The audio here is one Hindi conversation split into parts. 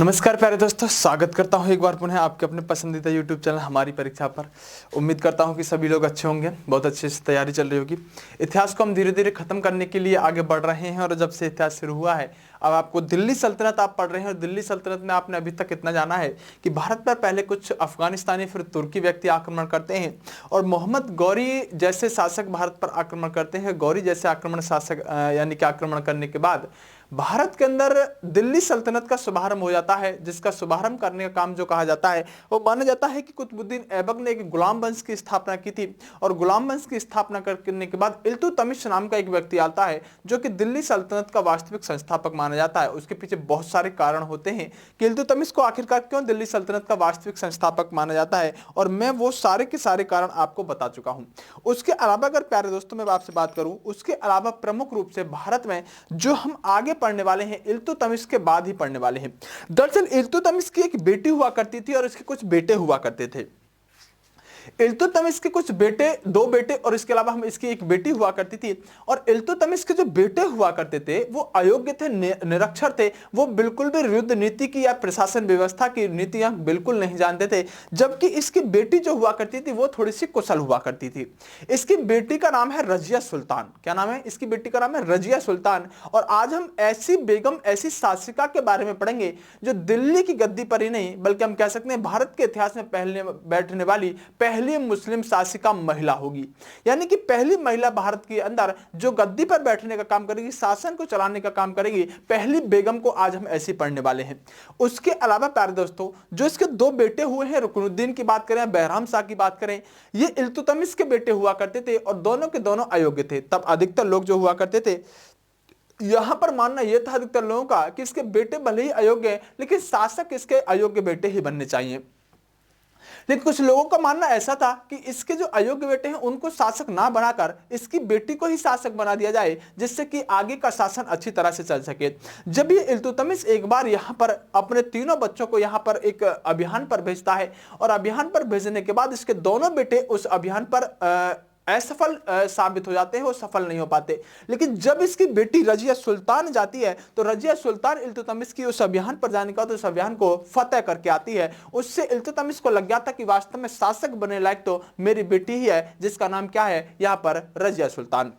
नमस्कार प्यारे दोस्तों, स्वागत करता हूं एक बार पुनः आपके अपने पसंदीदा YouTube चैनल हमारी परीक्षा पर। उम्मीद करता हूं कि सभी लोग अच्छे होंगे, बहुत अच्छे से तैयारी चल रही होगी। इतिहास को हम धीरे धीरे खत्म करने के लिए आगे बढ़ रहे हैं और जब से इतिहास शुरू हुआ है, अब आपको दिल्ली सल्तनत आप पढ़ रहे हैं और दिल्ली सल्तनत में आपने अभी तक इतना जाना है कि भारत पर पहले कुछ अफगानिस्तानी फिर तुर्की व्यक्ति आक्रमण करते हैं और मोहम्मद गौरी जैसे शासक भारत पर आक्रमण करते हैं। गौरी जैसे आक्रमण शासक यानी कि आक्रमण करने के बाद भारत के अंदर दिल्ली सल्तनत का शुभारंभ हो जाता है, जिसका शुभारंभ करने का काम जो कहा जाता है वो माना जाता है कि कुतुबुद्दीन ऐबक ने एक गुलाम वंश की स्थापना की थी। और गुलाम वंश की स्थापना करने के बाद इल्तुतमिश नाम का एक व्यक्ति आता है जो कि दिल्ली सल्तनत का वास्तविक संस्थापक माना जाता है। उसके पीछे बहुत सारे कारण होते हैं कि इल्तुतमिश को आखिरकार क्यों दिल्ली सल्तनत का वास्तविक संस्थापक माना जाता है, और मैं वो सारे के सारे कारण आपको बता चुका हूं। उसके अलावा अगर प्यारे दोस्तों मैं आपसे बात करूं, उसके अलावा प्रमुख रूप से भारत में जो हम आगे पढ़ने वाले हैं इल्तुतमिश के बाद ही पढ़ने वाले हैं। दरअसल इल्तुतमिश की एक बेटी हुआ करती थी और इसके कुछ बेटे हुआ करते थे। इल्तुतमिश के कुछ बेटे, दो बेटे और इसके अलावा हम इसकी एक बेटी हुआ करती थी। और इल्तुतमिश के जो बेटे हुआ करते थे वो अयोग्य थे, निरक्षर थे, वो बिल्कुल भी युद्ध नीति की या प्रशासन व्यवस्था की नीतियां बिल्कुल नहीं जानते थे। जबकि इसकी बेटी जो हुआ करती थी वो थोड़ी सी कुशल हुआ करती थी। इसकी बेटी का नाम है रजिया सुल्तान। क्या नाम है इसकी बेटी का? नाम है रजिया सुल्तान। और आज हम ऐसी बेगम, ऐसी शासिका के बारे में पढ़ेंगे जो दिल्ली की गद्दी पर ही नहीं बल्कि हम कह सकते हैं भारत के इतिहास में पहले बैठने वाली पहली मुस्लिम शासिका महिला होगी। यानी कि पहली महिला भारत के अंदर जो गद्दी पर बैठने का काम करेगी, शासन को चलाने का काम करेगी, पहली बेगम को आज हम ऐसी पढ़ने वाले हैं। उसके अलावा प्यारे दोस्तों जो इसके दो बेटे हुए हैं, रुकनुद्दीन की बात करें, बहराम शाह की बात करें, ये इल्तुतमिश के बेटे हुआ करते थे और दोनों के दोनों अयोग्य थे। तब अधिकतर लोग जो हुआ करते थे, यहां पर मानना यह था अधिकतर लोगों का कि इसके बेटे भले ही अयोग्य हैं लेकिन शासक इसके अयोग्य बेटे ही बनने चाहिए। लेकिन कुछ लोगों का मानना ऐसा था कि इसके जो अयोग्य बेटे हैं उनको शासक ना बनाकर इसकी बेटी को ही शासक बना दिया जाए, जिससे कि आगे का शासन अच्छी तरह से चल सके। जब ये इल्तुतमिश एक बार यहाँ पर अपने तीनों बच्चों को यहाँ पर एक अभियान पर भेजता है और अभियान पर भेजने के बाद इसके दोनों बेटे उस अभियान पर असफल साबित हो जाते हैं, वो सफल नहीं हो पाते। लेकिन जब इसकी बेटी रजिया सुल्तान जाती है तो रजिया सुल्तान इल्तुतमिश की उस अभियान पर जाने का तो उस अभियान को फतेह करके आती है। उससे इल्तुतमिश को लग गया था कि वास्तव में शासक बनने लायक तो मेरी बेटी ही है, जिसका नाम क्या है यहाँ पर रजिया सुल्तान।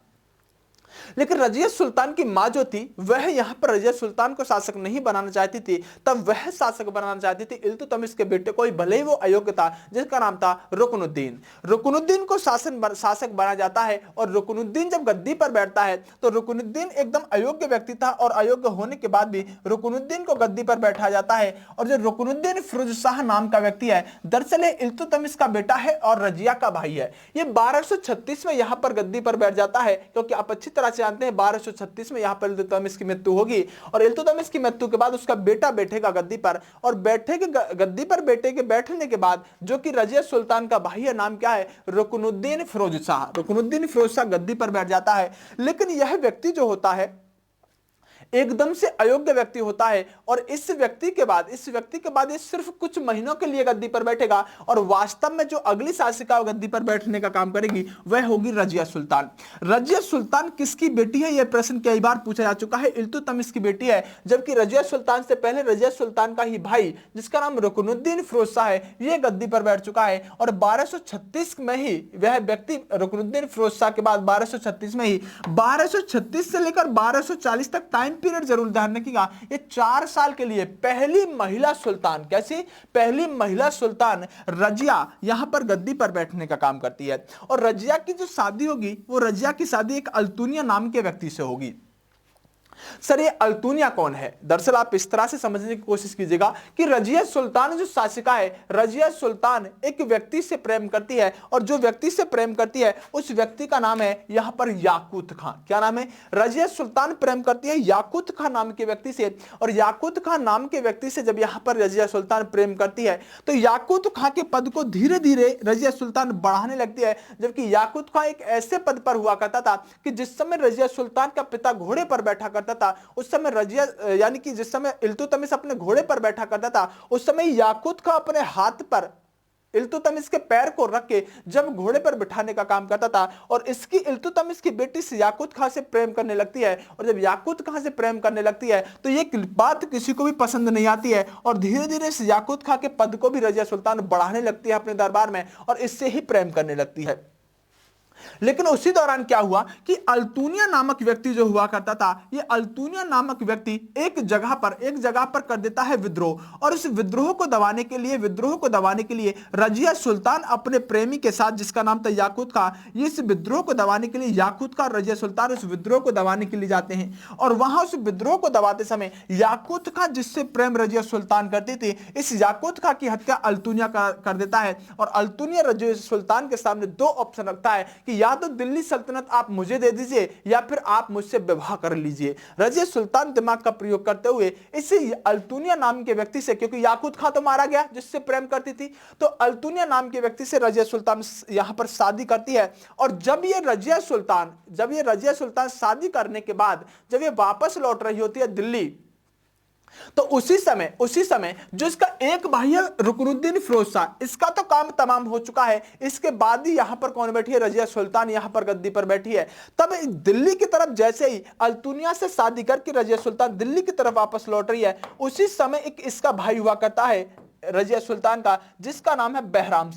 लेकिन रजिया सुल्तान की मां जो थी वह यहां पर रजिया सुल्तान को शासक नहीं बनाना चाहती थी, तब वह शासक बनाना चाहती थी इल्तुतमिश के बेटे को ही, भले ही वो अयोग्य था, जिसका नाम था रुकनुद्दीन। रुकनुद्दीन को शासक बना जाता है और रुकनुद्दीन जब गद्दी पर बैठता है तो रुकनुद्दीन एकदम अयोग्य व्यक्ति था और अयोग्य होने के बाद भी रुकनुद्दीन को गद्दी पर बैठा जाता है। और जो रुकनुद्दीन फिरोज शाह नाम का व्यक्ति है, दरअसल इल्तुतमिश का बेटा है और रजिया का भाई है। ये 1236 में यहां पर गद्दी पर बैठ जाता है, क्योंकि आप अच्छी तरह से जानते हैं 1236 में यहां पर इल्तुतमिश की मृत्यु होगी और इल्तुतमिश की मृत्यु के बाद उसका बेटा बैठेगा गद्दी पर। और गद्दी पर बेटे के बैठने के बाद जो कि रजिया सुल्तान का भाई है, नाम क्या है? रुकनुद्दीन फिरोज शाह। रुकनुद्दीन फिरोज शाह गद्दी पर बैठ जाता है। लेकिन यह व्यक्ति जो होता है एकदम से अयोग्य व्यक्ति होता है और इस व्यक्ति के बाद ये सिर्फ कुछ महीनों के लिए गद्दी पर बैठेगा और वास्तव में जो अगली शासिका गद्दी पर बैठने का काम करेगी वह होगी रजिया सुल्तान। रजिया सुल्तान किसकी बेटी है? यह प्रश्न कई बार पूछा जा चुका है। इल्तुतमिश की बेटी है, जबकि रजिया सुल्तान से पहले रजिया सुल्तान का ही भाई जिसका नाम रुकनुद्दीन फिरोज शाह है, यह गद्दी पर बैठ चुका है। और 1236 में ही वह व्यक्ति रुकनुद्दीन फिरोज शाह के बाद 1236 में ही 1236 से लेकर 1240 तक टाइम पीरियड जरूर ध्यान रखिएगा, ये 4 साल के लिए पहली महिला सुल्तान, कैसी? पहली महिला सुल्तान रजिया यहां पर गद्दी पर बैठने का काम करती है। और रजिया की जो शादी होगी वो रजिया की शादी एक अल्तुनिया नाम के व्यक्ति से होगी। सर ये अल्तुनिया कौन है? दरअसल आप इस तरह से समझने की कोशिश कीजिएगा कि रजिया सुल्तान जो शासिका है, रजिया सुल्तान एक व्यक्ति से प्रेम करती है और जो व्यक्ति से प्रेम करती है उस व्यक्ति का नाम है यहां पर याकूत खां। क्या नाम है? रजिया सुल्तान प्रेम करती है याकूत खां नाम के व्यक्ति से। और याकूत खां नाम के व्यक्ति से जब यहां पर रजिया सुल्तान प्रेम करती है तो याकूत खां के पद को धीरे धीरे रजिया सुल्तान बढ़ाने लगती है। जबकि याकूत खां एक ऐसे पद पर हुआ करता था कि जिस समय रजिया सुल्तान का पिता घोड़े पर बैठा करता था उस समय रजिया यानी कि जिस समय इल्तुतमिश अपने घोड़े पर बैठा करता था उस समय याकूत खां अपने हाथ पर इल्तुतमिश के पैर को रख के जब घोड़े पर बिठाने का काम करता था, और इसकी इल्तुतमिश की बेटी से याकूत खां से प्रेम करने लगती है, और जब याकूत खां से प्रेम करने लगती है तो ये बात किसी को भी पसंद नहीं आती है, और धीरे धीरे इस याकूत खां के पद को भी रजिया सुल्तान बढ़ाने लगती है अपने दरबार में, और इससे ही प्रेम करने लगती है। लेकिन उसी दौरान क्या हुआ कि अल्तुनिया नामक व्यक्ति जो हुआ करता था, ये अल्तुनिया नामक व्यक्ति एक जगह पर कर देता है विद्रोह, और इस विद्रोह को दबाने के लिए रजिया सुल्तान अपने प्रेमी के साथ, जिसका नाम था याकूत खां, ये इस विद्रोह को दबाने के लिए याकूत खां और रजिया सुल्तान उस विद्रोह को दबाने के लिए जाते हैं। और वहां उस विद्रोह को दबाते समय याकूत खां जिससे प्रेम रजिया सुल्तान करती थी, इस याकूत खां की हत्या अल्तुनिया कर देता है, और अल्तुनिया रजिया सुल्तान के सामने दो ऑप्शन रखता है कि या तो दिल्ली सल्तनत आप मुझे दे दीजिए या फिर आप मुझसे विवाह कर लीजिए। रजिया सुल्तान दिमाग का प्रयोग करते हुए इस अल्तुनिया नाम के व्यक्ति से, क्योंकि याकूत खां तो मारा गया जिससे प्रेम करती थी, तो अल्तुनिया नाम के व्यक्ति से रजिया सुल्तान यहां पर शादी करती है। और जब ये रजिया सुल्तान शादी करने के बाद जब ये वापस लौट रही होती है दिल्ली, तो उसी समय जो इसका एक भाई है रुकनुद्दीन फिरोज शाह, इसका तो काम तमाम हो चुका है। इसके बाद ही यहां पर कौन बैठी है? रजिया सुल्तान यहां पर गद्दी पर बैठी है। तब दिल्ली की तरफ जैसे ही अल्तुनिया से शादी करके रजिया सुल्तान दिल्ली की तरफ वापस लौट रही है, उसी समय एक इसका भाई हुआ करता है रजिया सुल्तान का, जिसका नाम है बहराम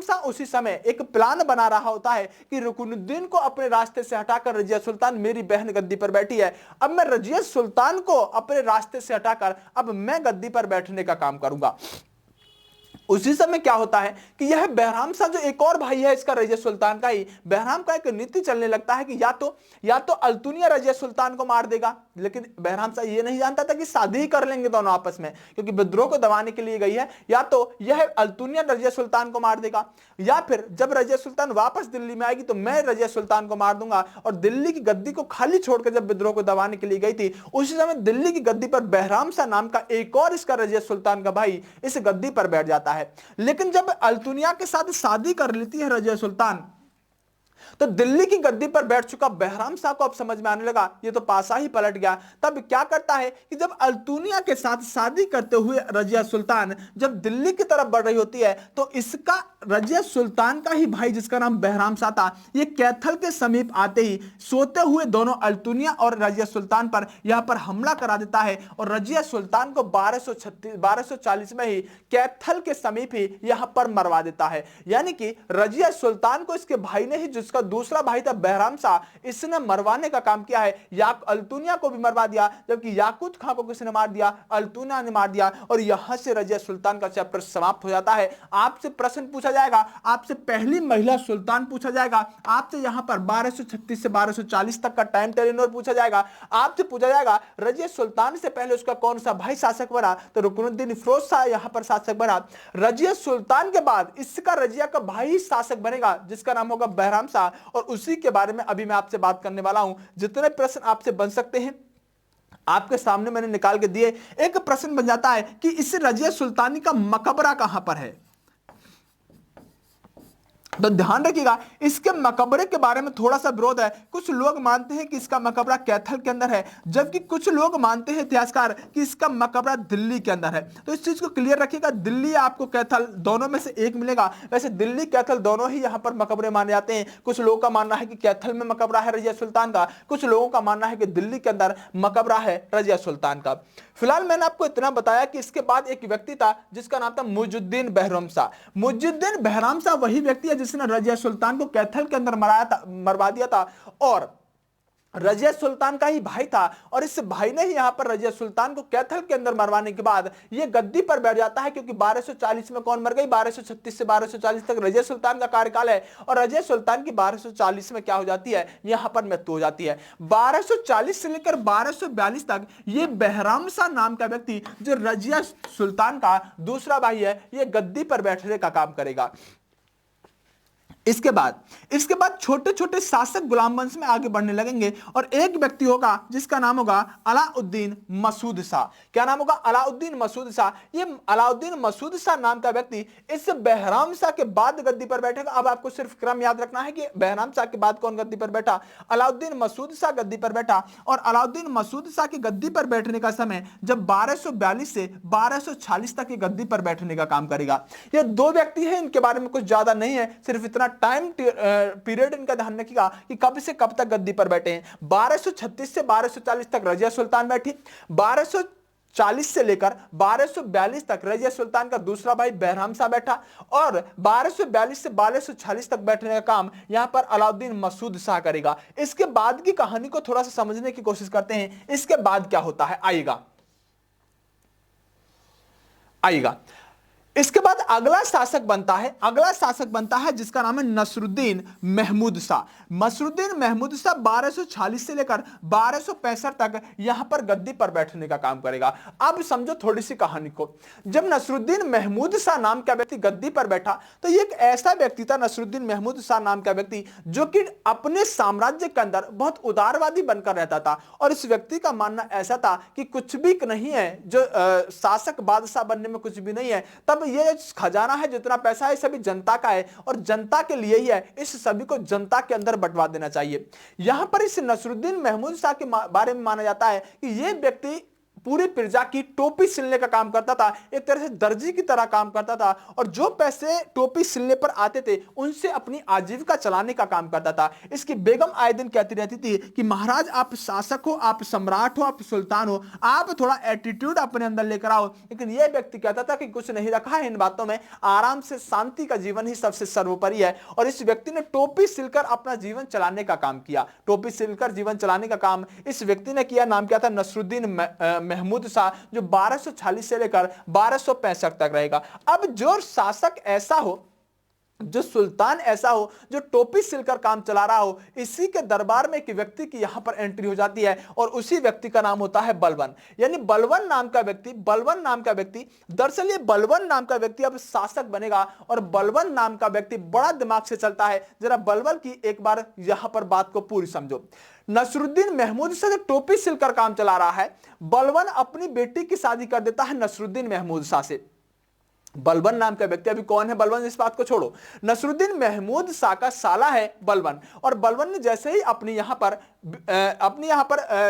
शाह। उसी समय एक प्लान बना रहा होता है कि रुकनुद्दीन को अपने रास्ते से हटाकर, रजिया सुल्तान मेरी बहन गद्दी पर बैठी है, अब मैं रजिया सुल्तान को अपने रास्ते से हटाकर अब मैं गद्दी पर बैठने का काम करूंगा। उसी समय क्या होता है कि यह बहराम शाह जो एक और भाई है इसका रजिया सुल्तान का ही, बहराम का एक नीति चलने लगता है कि या तो अल्तुनिया रजिया सुल्तान को मार देगा, लेकिन बहराम शाह ये नहीं जानता था कि शादी ही कर लेंगे दोनों आपस में, क्योंकि विद्रोह को दबाने के लिए गई है। या तो यह अल्तुनिया रजिया सुल्तान को मार देगा, या फिर जब रजिया सुल्तान वापस दिल्ली में आएगी तो मैं रजिया सुल्तान को मार दूंगा। और दिल्ली की गद्दी को खाली छोड़कर जब विद्रोह को दबाने के लिए गई थी, उसी समय दिल्ली की गद्दी पर बहराम शाह नाम का एक और इसका रजिया सुल्तान का भाई इस गद्दी पर बैठ जाता है। लेकिन जब अल्तुनिया के साथ शादी कर लेती है रजिया सुल्तान, तो दिल्ली की गद्दी पर बैठ चुका बहराम शाह को अब समझ में आने लगा ये तो पासा ही पलट गया। तब क्या करता है कि जब अल्तुनिया के साथ शादी करते हुए रजिया सुल्तान जब दिल्ली की तरफ बढ़ रही होती है, तो इसका रजिया सुल्तान का ही भाई जिसका नाम बहराम शाह था, ये कैथल के समीप आते ही सोते हुए दोनों अल्तुनिया और रजिया सुल्तान पर यहां पर हमला करा देता है, और रजिया सुल्तान को 1240 में ही कैथल के समीप ही यहां पर मरवा देता है। यानी कि रजिया सुल्तान को इसके भाई ने ही, जिसका दूसरा भाई था बहराम शाह, इसने मरवाने का काम किया है। अल्तुनिया को भी मरवा दिया, जबकि याकूत खां को किसने मार दिया? अल्तुनिया ने मार दिया। और यहां से रजिया सुल्तान का चैप्टर समाप्त हो जाता है। आपसे प्रश्न पूछा जाएगा, आपसे पहली महिला सुल्तान पूछा जाएगा, आपसे यहां पर 1236 से 1240 तक का टाइम टेरेनोर पूछा जाएगा। आपसे पूछा जाएगा रजिया सुल्तान से पहले उसका कौन सा भाई शासक बना? तो रुकनुद्दीन फिरोज शाह यहां पर शासक बना। रजिया सुल्तान के बाद इसका रजिया का भाई शासक बनेगा, जिसका नाम होगा बहराम शाह, और उसी के बारे में अभी मैं आपसे बात करने वाला हूं। जितने प्रश्न आपसे बन सकते हैं आपके सामने मैंने निकाल के दिए। एक प्रश्न बन जाता है कि इस रजिया सुल्तानी का मकबरा कहां पर है, तो ध्यान रखिएगा इसके मकबरे के बारे में थोड़ा सा विरोध है। कुछ लोग मानते हैं कि इसका मकबरा कैथल के अंदर है, जबकि कुछ लोग मानते हैं इतिहासकार कि इसका मकबरा दिल्ली के अंदर है। तो इस चीज को क्लियर रखिएगा, दिल्ली आपको कैथल दोनों में से एक मिलेगा। वैसे दिल्ली कैथल दोनों ही यहाँ पर मकबरे माने जाते हैं। कुछ लोगों का मानना है कि कैथल में मकबरा है रजिया सुल्तान का, कुछ लोगों का मानना है कि दिल्ली के अंदर मकबरा है रजिया सुल्तान का। फिलहाल मैंने आपको इतना बताया कि इसके बाद एक व्यक्ति था जिसका नाम था मुइजुद्दीन बहराम शाह। मुइजुद्दीन बहराम शाह वही व्यक्ति है जिसने रजिया सुल्तान को कैथल के अंदर मरवा दिया था, और रजिया सुल्तान का ही भाई था, और इस भाई ने ही यहां पर रजिया सुल्तान को कैथल के अंदर मरवाने के बाद ये गद्दी पर बैठ जाता है। क्योंकि 1240 में कौन मर गई? 1236 से 1240 तक रजिया सुल्तान का कार्यकाल है, और रजिया सुल्तान की 1240 में क्या हो जाती है? यहां पर मृत्यु हो जाती है। 1240 से लेकर 1242 तक ये बहराम शाह नाम का व्यक्ति जो रजिया सुल्तान का दूसरा भाई है, ये गद्दी पर बैठने का काम करेगा। इसके बाद छोटे छोटे शासक गुलाम वंश में आगे बढ़ने लगेंगे और एक व्यक्ति होगा जिसका नाम होगा अलाउद्दीन मसूद शाह। क्या नाम होगा? अलाउद्दीन मसूद शाह। ये अलाउद्दीन मसूद शाह नाम का व्यक्ति इस बहराम शाह के बाद गद्दी पर बैठेगा। अब आपको सिर्फ क्रम याद रखना है कि बहराम शाह के बाद कौन गद्दी पर बैठा? अलाउद्दीन मसूद शाह गद्दी पर बैठा। और अलाउद्दीन मसूद शाह की गद्दी पर बैठने का समय जब 1242 से 1246 तक ये गद्दी पर बैठने का काम करेगा। ये दो व्यक्ति हैं, इनके बारे में कुछ ज्यादा नहीं है, सिर्फ इतना टाइम पीरियड इनका ध्यान रखिएगा कि कब से कब तक गद्दी पर बैठे हैं। 1236 से 1240 तक रजिया सुल्तान बैठी। 1240 से लेकर 1242 तक रजिया सुल्तान का दूसरा भाई बहराम शाह बैठा। और 1242 से 1240 तक बैठने का काम यहां पर अलाउद्दीन मसूद शाह करेगा। इसके बाद की कहानी को थोड़ा सा समझने की कोशिश करते हैं। इसके बाद क्या होता है, आइएगा। इसके बाद अगला शासक बनता है जिसका नाम है नसरुद्दीन महमूद शाह। नसरुद्दीन महमूद शाह 1246 से लेकर 1265 तक यहां पर गद्दी पर बैठने का काम करेगा। अब समझो थोड़ी सी कहानी को। जब नसरुद्दीन महमूद शाह नाम का व्यक्ति गद्दी पर बैठा तो ये एक ऐसा व्यक्ति था, नसरुद्दीन महमूद शाह नाम का व्यक्ति, जो कि अपने साम्राज्य के अंदर बहुत उदारवादी बनकर रहता था। और इस व्यक्ति का मानना ऐसा था कि कुछ भी नहीं है जो शासक बादशाह बनने में कुछ भी नहीं है, तब ये खजाना है, जितना पैसा है सभी जनता का है और जनता के लिए ही है, इस सभी को जनता के अंदर बंटवा देना चाहिए। यहां पर इस नसरुद्दीन महमूद शाह के बारे में माना जाता है कि यह व्यक्ति पूरी प्रजा की टोपी सिलने का काम करता था, एक तरह से दर्जी की तरह काम करता था। और जो पैसे टोपी सिलने पर आते थे उनसे अपनी आजीविका चलाने का काम करता था। इसकी बेगम आए दिन कहती रहती थी कि महाराज आप शासक हो, आप सम्राट हो, आप सुल्तान हो, आप थोड़ा एटीट्यूड अपने अंदर लेकर आओ। लेकिन यह व्यक्ति कहता था कि कुछ नहीं रखा है इन बातों में, आराम से शांति का जीवन ही सबसे सर्वोपरि है। और इस व्यक्ति ने टोपी सिलकर अपना जीवन चलाने का काम किया। टोपी सिलकर जीवन चलाने का काम इस व्यक्ति ने किया। नाम क्या था? नसरुद्दीन महमूद शाह, जो 1240 से लेकर 1265 तक रहेगा। अब जो शासक ऐसा हो, जो सुल्तान ऐसा हो, जो टोपी सिलकर काम चला रहा हो, इसी के दरबार में एक व्यक्ति की यहां पर एंट्री हो जाती है और उसी व्यक्ति का नाम होता है बलवन। यानी बलवन नाम का व्यक्ति दरअसल ये बलवन नाम का व्यक्ति अब शासक बनेगा। और बलवन नाम का व्यक्ति बड़ा दिमाग से चलता है। जरा बलवन की एक बार यहां पर बात को पूरी समझो। नसरुद्दीन महमूद शाह जो टोपी सिलकर काम चला रहा है, बलवन अपनी बेटी की शादी कर देता है नसरुद्दीन महमूद शाह से। बलवन नाम का व्यक्ति, अभी कौन है बलवन, इस बात को छोड़ो, नसरुद्दीन महमूद शाह का साला है बलवन। और बलवन ने जैसे ही अपनी यहां पर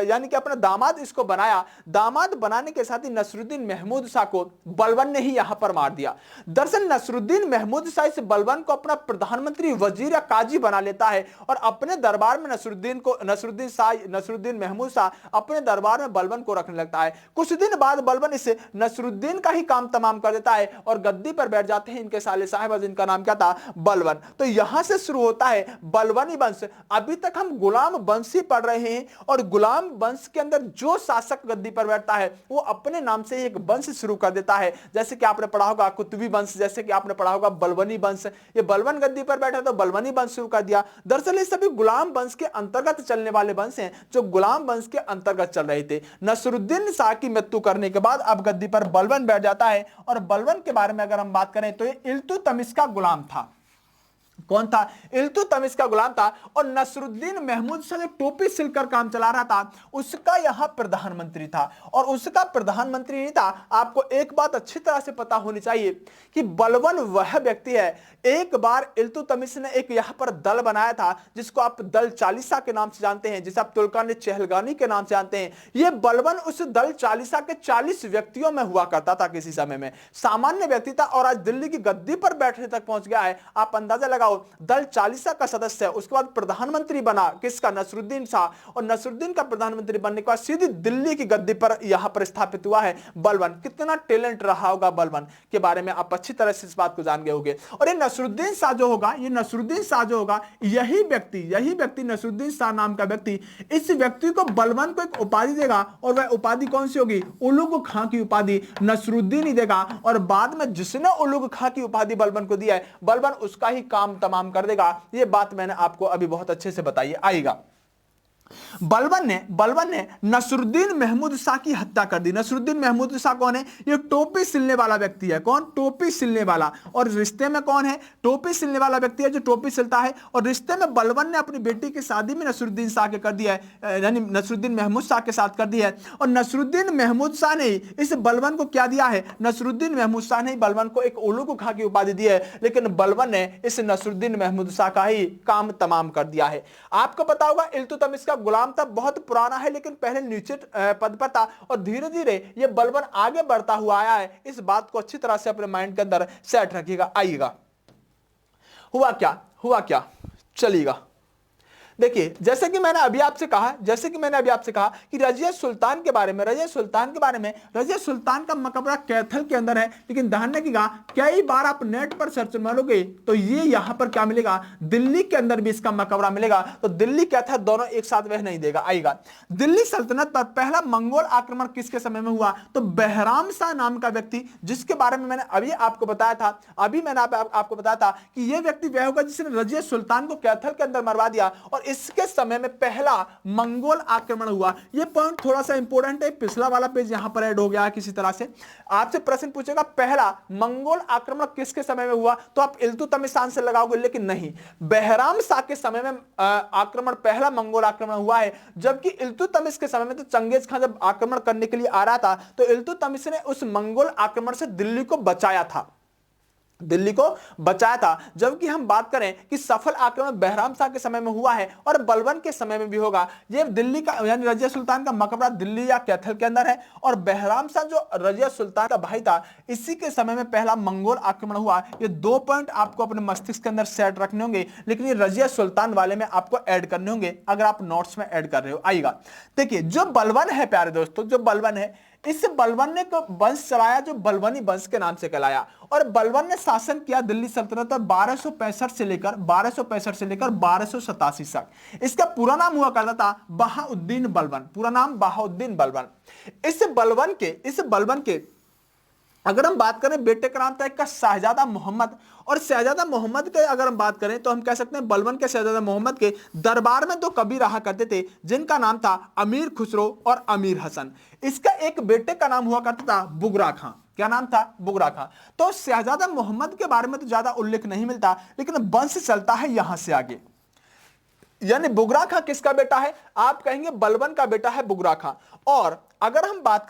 यानी कि अपना दामाद इसको बनाया, दामाद बनाने के साथ ही नसरुद्दीन महमूद शाह को बलवन ने ही यहां पर मार दिया। दरअसल नसरुद्दीन महमूद शाह इस बलवन को अपना प्रधानमंत्री, वजीर या काजी बना लेता है और अपने दरबार में नसरुद्दीन महमूद शाह अपने दरबार में बलवन को रखने लगता है। कुछ दिन बाद बलवन इसे नसरुद्दीन का ही काम तमाम कर देता है और गद्दी पर बैठ जाते हैं इनके साले साहब, जिनका नाम क्या था? बलवन। तो यहां से शुरू होता है बलवनी वंश। अभी तक हम गुलाम वंश ही पढ़ रहे हैं और गुलाम वंश के अंदर जो शासक गद्दी पर बैठता है वो अपने नाम से एक वंश शुरू कर देता है। जैसे कि आपने पढ़ा होगा कुतुबी वंश, जैसे कि आपने पढ़ा होगा बलवनी वंश। ये बलवन गद्दी पर बैठा तो बलवनी वंश शुरू कर दिया। दरअसल ये सभी गुलाम वंश के अंतर्गत चलने वाले वंश हैं, जो गुलाम वंश के अंतर्गत चल रहे थे। नसरुद्दीन शाह की मृत्यु करने के बाद अब गद्दी पर बलवन बैठ जाता है। और बलवन के बारे में अगर हम बात करें तो ये इल्तुतमिश का गुलाम था। कौन था? इल्तुतमिश का गुलाम था। और नसरुद्दीन महमूद शाह जो टोपी सिलकर काम चला रहा था, उसका यहां प्रधानमंत्री था। और उसका प्रधानमंत्री नहीं था। आपको एक बात अच्छी तरह से पता होनी चाहिए कि बलवन वह व्यक्ति है, एक बार इल्तुतमिश ने एक यहां पर दल बनाया था जिसको आप दल चालीसा के नाम से जानते हैं, जिसे आप तुर्कान चहलगानी के नाम से जानते हैं। यह बलवन उस दल चालीसा के 40 व्यक्तियों में हुआ करता था, किसी समय में सामान्य व्यक्ति था और आज दिल्ली की गद्दी पर बैठने तक पहुंच गया है। आप अंदाजा लगाओ, दल चालीसा का सदस्य है, उसके बाद प्रधानमंत्री बना किसका? नसरुद्दीन शाह। और नसरुद्दीन का प्रधानमंत्री बनने के बाद सीधी दिल्ली की गद्दी पर यहां पर स्थापित हुआ है बलवन। कितना टैलेंट रहा होगा बलवन के बारे में आप अच्छी तरह से इस बात को जान गए होंगे। और ये नसरुद्दीन शाह जो होगा, यही व्यक्ति नसरुद्दीन शाह नाम का व्यक्ति, इस व्यक्ति को बलवन को एक उपाधि देगा। और वह उपाधि कौन सी होगी? उलुग खां की उपाधि नसरुद्दीन ही देगा। और बाद में जिसने उलुग खां की उपाधि बलवन को दिया है, बलवन उसका ही काम तमाम कर देगा। यह बात मैंने आपको अभी बहुत अच्छे से बताई। आएगा बलबन ने नसरुद्दीन महमूद शाह की हत्या कर दी। नसरुद्दीन महमूद शाह कौन है? ये टोपी सिलने वाला व्यक्ति है। कौन? टोपी सिलने वाला। और रिश्ते में कौन है? टोपी सिलने वाला व्यक्ति है जो टोपी सिलता है। और रिश्ते में बलबन ने अपनी बेटी की शादी में नसरुद्दीन शाह के कर दिया है, यानी नसरुद्दीन महमूद शाह के साथ कर दिया है। और नसरुद्दीन महमूद शाह ने इस बलबन को क्या दिया है? नसरुद्दीन महमूद शाह ने बलबन को एक उल्लू को खा की उपाधि दी है, लेकिन बलबन ने इस नसरुद्दीन महमूद शाह का ही काम तमाम कर दिया है। आपको पता होगा इल्तुतमिश का गुलाम था, बहुत पुराना है, लेकिन पहले नीचे पद पर था और धीरे धीरे ये बलबन आगे बढ़ता हुआ आया है। इस बात को अच्छी तरह से अपने माइंड के अंदर सेट रखिएगा। आइएगा, हुआ क्या चलिएगा। देखिए, जैसे कि मैंने अभी आपसे कहा कि रजिया सुल्तान के बारे में, रजिया सुल्तान का मकबरा कैथल के अंदर है। लेकिन ध्यान रखिएगा, कई बार आप नेट पर सर्च मारोगे तो ये यहां पर क्या मिलेगा? दिल्ली के अंदर भी इसका मकबरा मिलेगा। तो दिल्ली कैथल दोनों एक साथ वह नहीं देगा। आएगा, दिल्ली सल्तनत पर पहला मंगोल आक्रमण किसके समय में हुआ? तो बहराम शाह नाम का व्यक्ति, जिसके बारे में मैंने अभी आपको बताया था, आपको बताया था कि यह व्यक्ति वह होगा जिसने रजिया सुल्तान को कैथल के अंदर मरवा दिया और इसके समय में पहला मंगोल आक्रमण हुआ। यह पॉइंट थोड़ा सा इंपॉर्टेंट है, पिछला वाला पेज यहां पर ऐड हो गया है। किसी तरह से आपसे प्रश्न पूछेगा पहला मंगोल आक्रमण किसके समय में हुआ, तो आप इल्तुतमिश से लगाओगे, लेकिन नहीं, बहराम शाह के समय में आक्रमण, पहला मंगोल आक्रमण हुआ है। जबकि इल्तुतमिश के समय में तो चंगेज खान जब आक्रमण करने के लिए आ रहा था तो इल्तुतमिश ने उस मंगोल आक्रमण से दिल्ली को बचाया था, जबकि हम बात करें कि सफल आक्रमण बहराम शाह के समय में हुआ है और बलबन के समय में भी होगा। ये दिल्ली का, यानी रजिया सुल्तान का मकबरा दिल्ली या कैथल के अंदर है और बहराम शाह जो रजिया सुल्तान का भाई था, इसी के समय में पहला मंगोल आक्रमण हुआ। ये 2 पॉइंट आपको अपने मस्तिष्क के अंदर सेट रखने होंगे, लेकिन ये रजिया सुल्तान वाले में आपको ऐड करने होंगे अगर आप नोट्स में ऐड कर रहे हो। आइएगा, देखिए, जो बलबन है प्यारे दोस्तों, जो बलबन है, इस बलबन ने को वंश चलाया जो बलबनी वंश के नाम से कहलाया। और बलबन ने शासन किया दिल्ली सल्तनत पर 1265 से लेकर 1287 तक। इसका पूरा नाम हुआ करता था बहाउद्दीन बलबन, पूरा नाम बहाउद्दीन बलबन। इस बलबन के अगर हम बात करें बेटे का नाम था एक का शहजादा मोहम्मद। और शहजादा मोहम्मद के अगर हम बात करें तो हम कह सकते हैं बलबन के शहजादा मोहम्मद के दरबार में 2 कवि रहा करते थे, जिनका नाम था अमीर खुसरो और अमीर हसन। इसका एक बेटे का नाम हुआ करता था बुगरा खां। क्या नाम था? बुगरा खां। तो शहजादा मोहम्मद के बारे में तो ज्यादा उल्लेख नहीं मिलता, लेकिन वंश चलता है यहां से आगे। यानी बुगरा खां किसका बेटा है? आप कहेंगे बलबन का बेटा है बुगरा खां। और अगर हम बात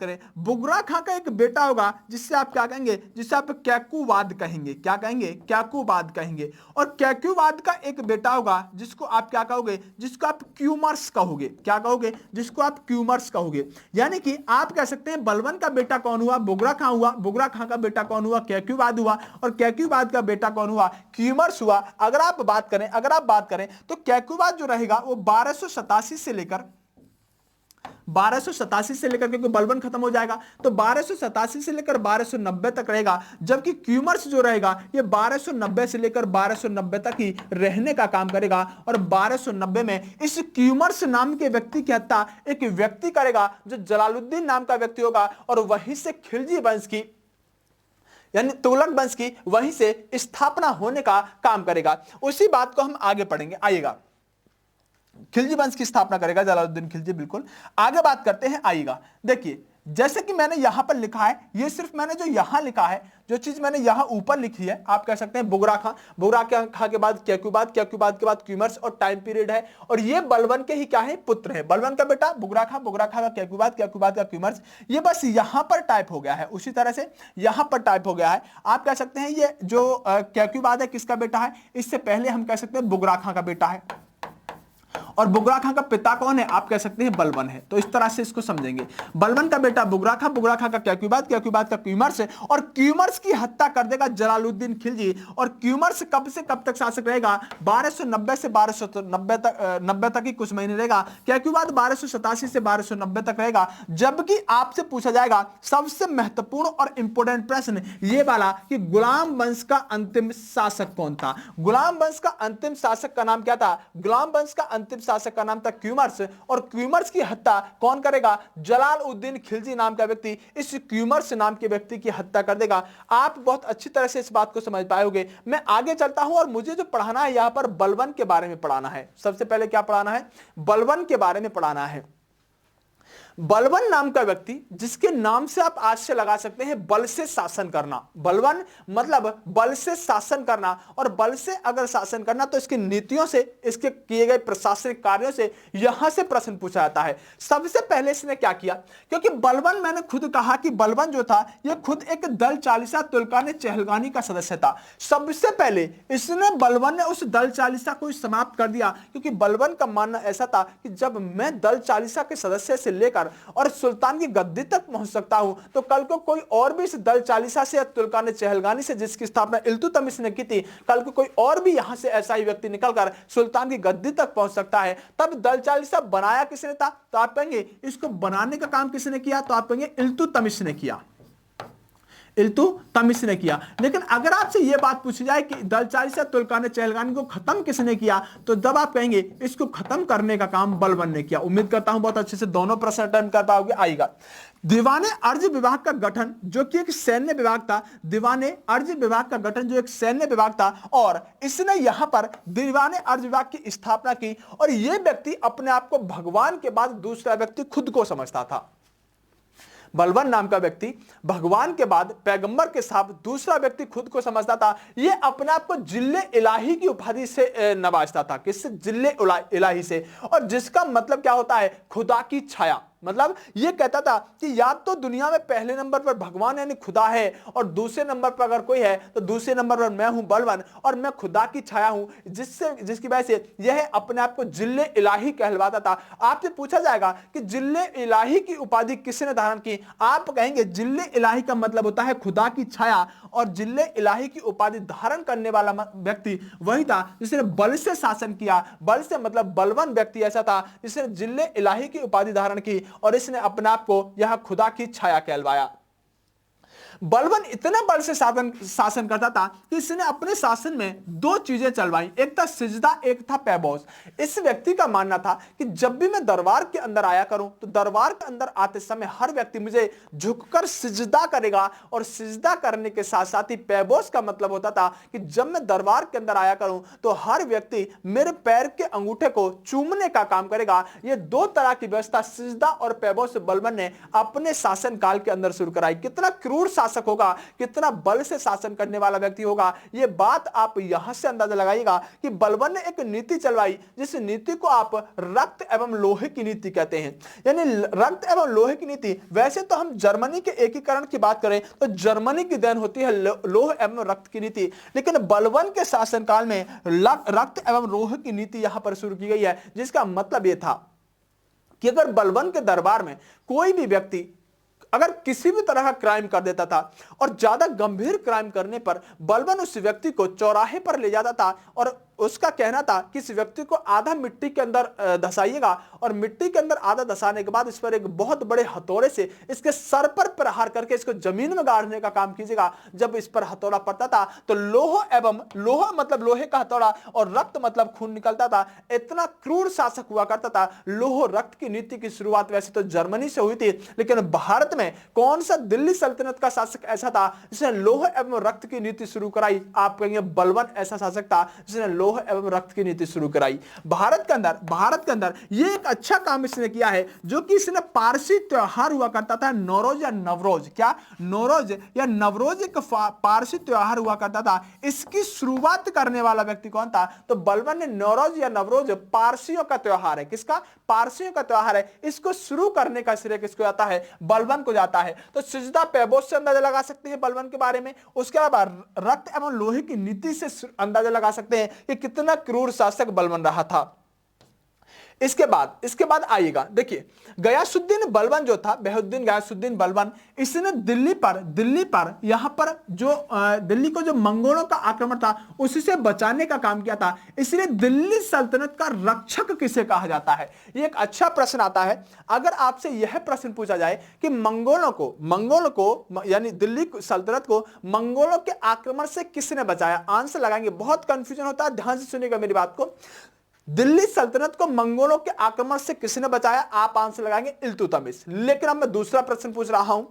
करें बुगरा खां का एक बेटा होगा जिससे आप क्या कहेंगे? जिससे आप कैकुवाद कहेंगे। क्या कहेंगे? कैकुवाद कहेंगे। और कैकुवाद का एक बेटा होगा जिसको आप क्या कहोगे? जिसको आप क्यूमर्स कहोगे। क्या कहोगे? जिसको आप क्यूमर्स कहोगे। यानी कि आप कह सकते हैं बलबन का बेटा कौन हुआ? बुगरा खां हुआ। बुगरा खां का बेटा कौन हुआ? कैकुवाद हुआ। और कैकुवाद का बेटा कौन हुआ? क्यूमर्स हुआ। अगर आप बात करें तो कैकुवाद जो रहेगा वो 1287 से लेकर क्योंकि बलबन खत्म हो जाएगा तो 1287 से लेकर 1290 तक रहेगा। जबकि क्यूमर्स जो रहेगा ये 1290 से लेकर 1290 तक ही रहने का काम करेगा। और 1290 में इस क्यूमर्स नाम के व्यक्ति की हत्या एक व्यक्ति करेगा जो जलालुद्दीन नाम का व्यक्ति होगा। और वहीं से खिलजी वंश की, यानी तुगलक वंश की वहीं से स्थापना होने का काम करेगा। उसी बात को हम आगे पढ़ेंगे। आइएगा, खिलजी वंश की स्थापना करेगा जलालुद्दीन खिलजी। बिल्कुल आगे बात करते हैं। आइएगा, देखिए, जैसे कि मैंने यहां पर लिखा है, ये सिर्फ मैंने जो यहां लिखा है, जो चीज मैंने यहां ऊपर लिखी है, आप कह सकते हैं बुगरा खां के बाद कैकुबाद के बाद क्यूमर्स और टाइम पीरियड है। और ये बलबन के ही क्या है? पुत्र है। बलबन का बेटा बुगरा खां का कैकुबाद का क्यूमर्स। ये बस यहां पर टाइप हो गया है, उसी तरह से यहां पर टाइप हो गया है। आप कह सकते हैं ये जो कैकुबाद है किसका बेटा है? इससे पहले हम कह सकते हैं बुगरा खां का बेटा है। और बुगरा खां का पिता कौन है? आप कह सकते हैं बलबन है। तो इस तरह से इसको समझेंगे। बलबन का बेटा बुगरा खां का कैकुबाद का क्यूमर्स है। और क्यूमर्स की हत्या कर देगा जलालुद्दीन खिलजी। और क्यूमर्स कब से कब तक शासक रहेगा? 1290 से 1290 तक ही कुछ महीने रहेगा। कैकुबाद 1287 से 1290 तक रहेगा। जबकि आपसे पूछा जाएगा सबसे महत्वपूर्ण और इंपोर्टेंट प्रश्न ये वाला कि गुलाम वंश का अंतिम शासक कौन था? गुलाम वंश का अंतिम शासक का नाम क्या था? गुलाम वंश का अंतिम शासक का नाम था क्यूमर्स, और क्यूमर्स की हत्या कौन करेगा? जलालुद्दीन खिलजी नाम का व्यक्ति इस क्यूमर्स नाम के व्यक्ति की हत्या कर देगा। आप बहुत अच्छी तरह से इस बात को समझ पाओगे। मैं आगे चलता हूं और मुझे जो पढ़ाना है यहां पर बलबन के बारे में पढ़ाना है। सबसे पहले क्या पढ़ाना है? बलबन के बारे में पढ़ाना है। बलबन नाम का व्यक्ति, जिसके नाम से आप आज से लगा सकते हैं बल से शासन करना। बलबन मतलब बल से शासन करना, और बल से अगर शासन करना तो इसकी नीतियों से, इसके किए गए प्रशासनिक कार्यों से यहां से प्रश्न पूछा जाता है। सबसे पहले इसने क्या किया? क्योंकि बलबन, मैंने खुद कहा कि बलबन जो था यह खुद एक दल चालीसा तुर्कान चहलगानी का सदस्य था। सबसे पहले इसने, बलबन ने उस दल चालीसा को समाप्त कर दिया, क्योंकि बलबन का मानना ऐसा था कि जब मैं दल चालीसा के सदस्य से लेकर और सुल्तान की गद्दी तक पहुंच सकता हूं, तो कल को कोई और भी इस दल चालीसा से या तुर्कान चहलगानी से, जिसकी स्थापना इल्तुतमिश ने की थी, कल को कोई और भी यहां से ऐसा ही व्यक्ति निकलकर सुल्तान की गद्दी तक पहुंच सकता है। तब दल चालीसा बनाया किसने था? तो आप कहेंगे इसको बनाने का काम किसने किया? तो आप कहेंगे इल्तुतमिश ने किया, इल्तुतमिश ने किया। लेकिन अगर आपसे यह बात पूछी जाए कि दल चालीसा तुर्कान चहलगानी को खत्म किसने किया, तो जब आप कहेंगे इसको खत्म करने का काम बलबन ने किया। उम्मीद करता हूं बहुत अच्छे से दोनों प्रश्न अटेम्प्ट कर पाओगे। आएगा दीवाने अर्ज विभाग का गठन, जो कि एक सैन्य विभाग था। दीवाने अर्ज विभाग का गठन जो एक सैन्य विभाग था, और इसने यहां पर दीवाने अर्ज विभाग की स्थापना की। और यह व्यक्ति अपने आप को भगवान के बाद दूसरा व्यक्ति खुद को समझता था। बलबन नाम का व्यक्ति भगवान के बाद, पैगंबर के साथ दूसरा व्यक्ति खुद को समझता था। यह अपने आप को जिल्ले इलाही की उपाधि से नवाजता था। किससे? जिल्ले इलाही से। और जिसका मतलब क्या होता है? खुदा की छाया। मतलब यह कहता था कि या तो दुनिया में पहले नंबर पर भगवान यानी खुदा है, और दूसरे नंबर पर अगर कोई है तो दूसरे नंबर पर मैं हूं बलबन, और मैं खुदा की छाया हूं, जिसकी वजह से यह अपने आप को जिल्ले इलाही कहलवाता था। आपसे पूछा जाएगा कि जिल्ले इलाही की उपाधि किसने धारण की? आप कहेंगे जिल्ले इलाही का मतलब होता है खुदा की छाया, और जिल्ले इलाही की उपाधि धारण करने वाला व्यक्ति वही था जिसने बल से शासन किया। बल से मतलब बलवान व्यक्ति ऐसा था जिसने जिल्ले इलाही की उपाधि धारण की, और इसने अपने आप को यहां खुदा की छाया कहलवाया। बलबन इतना बल से शासन करता था कि इसने अपने शासन में दो चीजें चलवाई, एक था सिजदा, एक था पैबोस। इस व्यक्ति का मानना था कि जब भी मैं दरबार के अंदर आया करूं तो दरबार के अंदर आते समय हर व्यक्ति मुझे झुककर सिजदा करेगा, और सिजदा करने के साथ साथ ही पैबोस का मतलब होता था कि जब मैं दरबार के अंदर आया करूं तो हर व्यक्ति मेरे पैर के अंगूठे को चूमने का काम करेगा। ये दो तरह की व्यवस्था सिजदा और पैबोस बलबन ने अपने शासन काल के अंदर शुरू कराई। कितना क्रूर शासक होगा, कितना बल से शासन करने वाला व्यक्ति होगा, यह बात आप यहां से अंदाजा लगाइएगा कि बलबन ने एक नीति चलवाई, जिस नीति को आप रक्त एवं लोहे की नीति कहते हैं। यानी रक्त एवं लोहे की नीति, वैसे तो हम जर्मनी के एकीकरण की बात करें तो जर्मनी की देन होती है लोह एवं रक्त की नीति, लेकिन बलबन के शासनकाल में रक्त एवं लोह की नीति यहां पर शुरू की गई है, जिसका मतलब यह था कि अगर बलबन के दरबार में कोई भी व्यक्ति अगर किसी भी तरह का क्राइम कर देता था, और ज्यादा गंभीर क्राइम करने पर बलबन उस व्यक्ति को चौराहे पर ले जाता था, और उसका कहना था कि इस व्यक्ति को आधा मिट्टी के अंदर धसाइएगा, और मिट्टी के अंदर आधा धसाने के बाद इस पर एक बहुत बड़े हथौड़े से इसके सर पर प्रहार करके इसको जमीन में गाड़ने का काम कीजिएगा। जब इस पर हथौड़ा पड़ता था तो लोह मतलब लोहे का हथौड़ा, और रक्त मतलब खून निकलता था। इतना क्रूर शासक हुआ करता था। लोह रक्त की नीति की शुरुआत वैसे तो जर्मनी से हुई थी, लेकिन भारत में कौन सा दिल्ली सल्तनत का शासक ऐसा था जिसने लोह एवं रक्त की नीति शुरू कराई? आप कहेंगे बलबन ऐसा शासक था जिसने लोह एवं रक्त की नीति शुरू कराई। भारत के अंदर ये एक अच्छा काम इसने किया है, जो कि इसने पारसी त्योहार हुआ करता था, नौरोज या नवरोज। क्या? नौरोज या नवरोज एक पारसी त्योहार हुआ करता था। इसकी शुरुआत करने वाला व्यक्ति कौन था? तो बलबन ने नौरोज या नवरोज पारसियों का त्योहार है। किसका? पारसियों का त्योहार है। इसको शुरू करने का श्रेय किसको जाता है? बलबन को जाता है। तो सिजदा पैबोस से अंदाजा लगा सकते हैं बलबन के बारे में। उसके अलावा रक्त एवं लोहे की नीति से अंदाजा लगा सकते हैं कि कितना क्रूर शासक बलबन रहा था। इसके बाद आइएगा, देखिए गयासुद्दीन बलबन जो था, बहउद्दीन गयासुद्दीन बलबन, इसने दिल्ली पर यहां पर जो दिल्ली को जो मंगोलों का आक्रमण था उससे बचाने का काम किया था। इसलिए दिल्ली सल्तनत का रक्षक किसे कहा जाता है? ये एक अच्छा प्रश्न आता है। अगर आपसे यह प्रश्न पूछा जाए कि मंगोलों को यानी दिल्ली सल्तनत को मंगोलों के आक्रमण से किसने बचाया, आंसर लगाएंगे। बहुत कंफ्यूजन होता है, ध्यान से सुनिएगा मेरी बात को। दिल्ली सल्तनत को मंगोलों के आक्रमण से किसने बचाया? आप आंसर लगाएंगे इल्तुतमिश। लेकिन अब मैं दूसरा प्रश्न पूछ रहा हूं,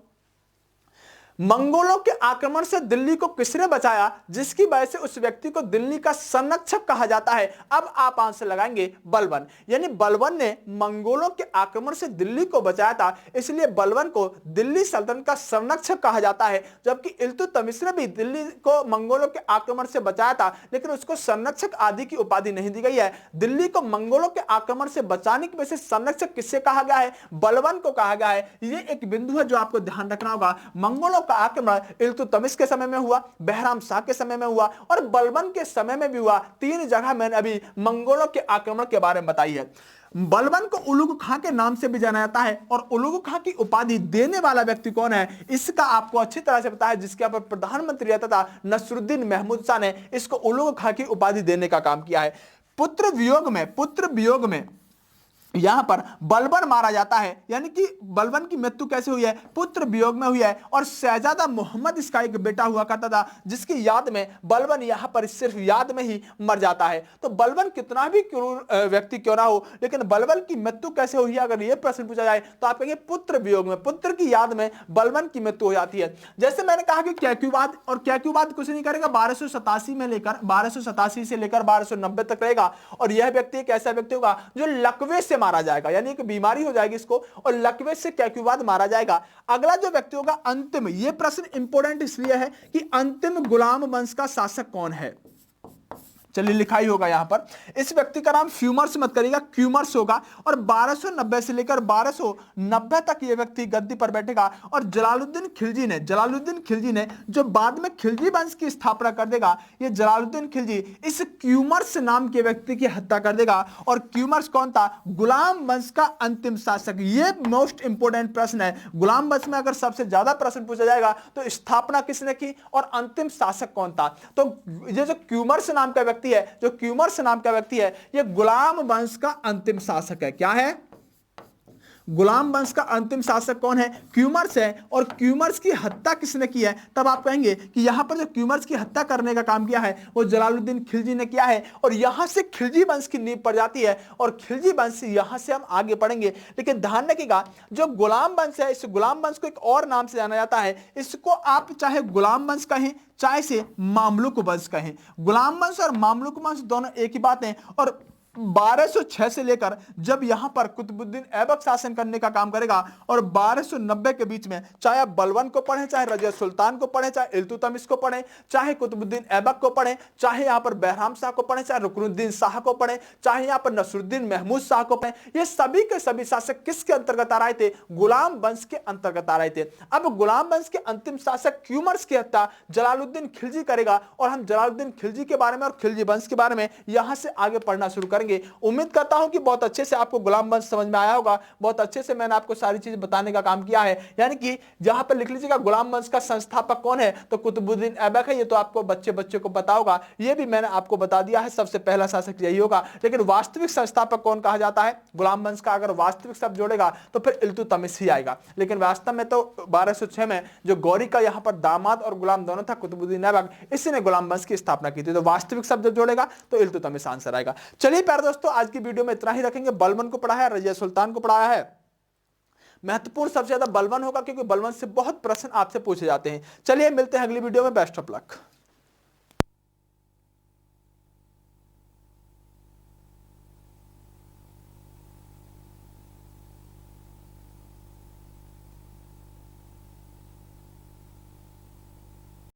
मंगोलों के आक्रमण से दिल्ली को किसने बचाया जिसकी वजह से उस व्यक्ति को दिल्ली का संरक्षक कहा जाता है? अब आप आंसर लगाएंगे बलबन। यानी बलबन ने मंगोलों के आक्रमण से दिल्ली को बचाया था, इसलिए बलबन को दिल्ली सल्तनत का संरक्षक कहा जाता है। जबकि इल्तुतमिश ने भी दिल्ली को मंगोलों के आक्रमण से बचाया था, लेकिन उसको संरक्षक आदि की उपाधि नहीं दी गई है। दिल्ली को मंगोलों के आक्रमण से बचाने की वजह से संरक्षक किससे कहा गया है? बलबन को कहा गया है। ये एक बिंदु है जो आपको ध्यान रखना होगा। मंगोलों का आक्रमण इल्तुतमिश के समय में हुआ, बहराम शाह के समय में हुआ और बलबन के समय में भी हुआ। 3 जगह मैंने अभी मंगोलों के आक्रमण के बारे में बताई है। बलबन को उलुग खां के नाम से भी जाना जाता है और उलुग खां की उपाधि देने वाला व्यक्ति कौन है इसका आपको अच्छी तरह से पता है, जिसके ऊपर प्रधानमंत्री रहता था नसरुद्दीन महमूद शाह ने इसको उलुग खां की उपाधि देने का काम किया है। पुत्र वियोग में यहां पर बलबन मारा जाता है, यानी कि बलबन की मृत्यु कैसे हुई है? पुत्र वियोग में हुई है। और शहजादा मोहम्मद इसका एक बेटा हुआ करता था जिसकी याद में बलबन यहां पर सिर्फ याद में ही मर जाता है। तो बलबन कितना भी क्रूर व्यक्ति क्यों ना हो, लेकिन बलबन की मृत्यु कैसे हुई है अगर यह प्रश्न पूछा जाए तो आप कहेंगे पुत्र वियोग में, पुत्र की याद में बलबन की मृत्यु हो जाती है। जैसे मैंने कहा कि कैक्युवाद, और कैक्युवाद कुछ नहीं करेगा, 1287 से लेकर 1290 तक रहेगा। और यह व्यक्ति एक ऐसा व्यक्ति होगा जो लकवे से मारा जाएगा, यानी एक बीमारी हो जाएगी इसको और लकवे से कैक्युवाद मारा जाएगा। अगला जो व्यक्ति होगा अंतिम, यह प्रश्न इंपॉर्टेंट इसलिए है कि अंतिम गुलाम वंश का शासक कौन है? चलिए लिखा ही होगा यहां पर। इस व्यक्ति का नाम फ्यूमर्स मत करिएगा, क्यूमर्स होगा। और 1290 से लेकर 1290 तक यह व्यक्ति गद्दी पर बैठेगा। और जलालुद्दीन खिलजी ने जो बाद में खिलजी वंश की स्थापना कर देगा, ये जलालुद्दीन खिलजी इस क्यूमर्स नाम के व्यक्ति की हत्या कर देगा। और क्यूमर्स कौन था? गुलाम वंश का अंतिम शासक। ये मोस्ट इंपोर्टेंट प्रश्न है। गुलाम वंश में अगर सबसे ज्यादा प्रश्न पूछा जाएगा तो स्थापना किसने की और अंतिम शासक कौन था? तो ये जो क्यूमर्स नाम का व्यक्ति है, यह गुलाम वंश का अंतिम शासक है। क्या है? गुलाम वंश का अंतिम शासक कौन है? क्यूमर्स है। और क्यूमर्स की हत्या किसने की है? तब आप कहेंगे कि यहां पर जो क्यूमर्स की हत्या करने का काम किया है वो जलालुद्दीन खिलजी ने किया है। और यहां से खिलजी वंश की नींव पड़ जाती है और खिलजी वंश यहां से हम आगे पढ़ेंगे। लेकिन ध्यान रखिएगा, जो गुलाम वंश है, इस गुलाम वंश को एक और नाम से जाना जाता है। इसको आप चाहे गुलाम वंश कहें चाहे से मामलुक वंश कहें। गुलाम वंश और मामलुक वंश दोनों एक ही बात है। और 1206 से लेकर जब यहां पर कुतुबुद्दीन ऐबक शासन करने का काम करेगा और 1290 के बीच में चाहे आप बलबन को पढ़ें, चाहे रजिया सुल्तान को पढ़ें, चाहे इल्तुतमिश को पढ़ें, चाहे कुतुबुद्दीन ऐबक को पढ़ें, चाहे यहां पर बहराम शाह को पढ़ें, चाहे रुकनुद्दीन शाह को पढ़ें, चाहे यहां पर नसरुद्दीन महमूद शाह को पढ़ें, ये सभी के सभी शासक किसके अंतर्गत आ रहे थे? गुलाम वंश के अंतर्गत आ रहे थे। अब गुलाम वंश के अंतिम शासक क्यूमर्स की हत्या जलालुद्दीन खिलजी करेगा और हम जलालुद्दीन खिलजी के बारे में और खिलजी वंश के बारे में यहां से आगे पढ़ना शुरू करेंगे। उम्मीद करता हूं कि बहुत अच्छे से आपको गुलाम वंश समझ में आया होगा। बहुत अच्छे से मैंने आपको सारी चीजें बताने का काम किया है। यानी कि जहां पर लिख लीजिएगा गुलाम वंश का संस्थापक कौन है तो कुतुबुद्दीन ऐबक है। ये तो आपको बच्चे को पता होगा, ये भी मैंने आपको बता दिया है, सबसे पहला शासक यही होगा। लेकिन वास्तविक संस्थापक कौन कहा जाता है गुलाम वंश का? अगर वास्तविक शब्द जोड़ेगा तो फिर इल्तुतमिश ही आएगा। लेकिन वास्तव में तो 1206 में जो गौरी का यहां पर दामाद और गुलाम दोनों था, कुतुबुद्दीन ऐबक, इसी ने गुलाम वंश की स्थापना की थी। तो वास्तविक शब्द जोड़ेगा तो इल्तुतमिश आंसर आएगा। चलिए प्यारे दोस्तों, आज की वीडियो में इतना ही रखेंगे। बलबन को पढ़ाया, रजिया सुल्तान को पढ़ाया है। महत्वपूर्ण सबसे ज्यादा बलबन होगा क्योंकि बलबन से बहुत प्रश्न आपसे पूछे जाते हैं। चलिए मिलते हैं अगली वीडियो में। Best of luck.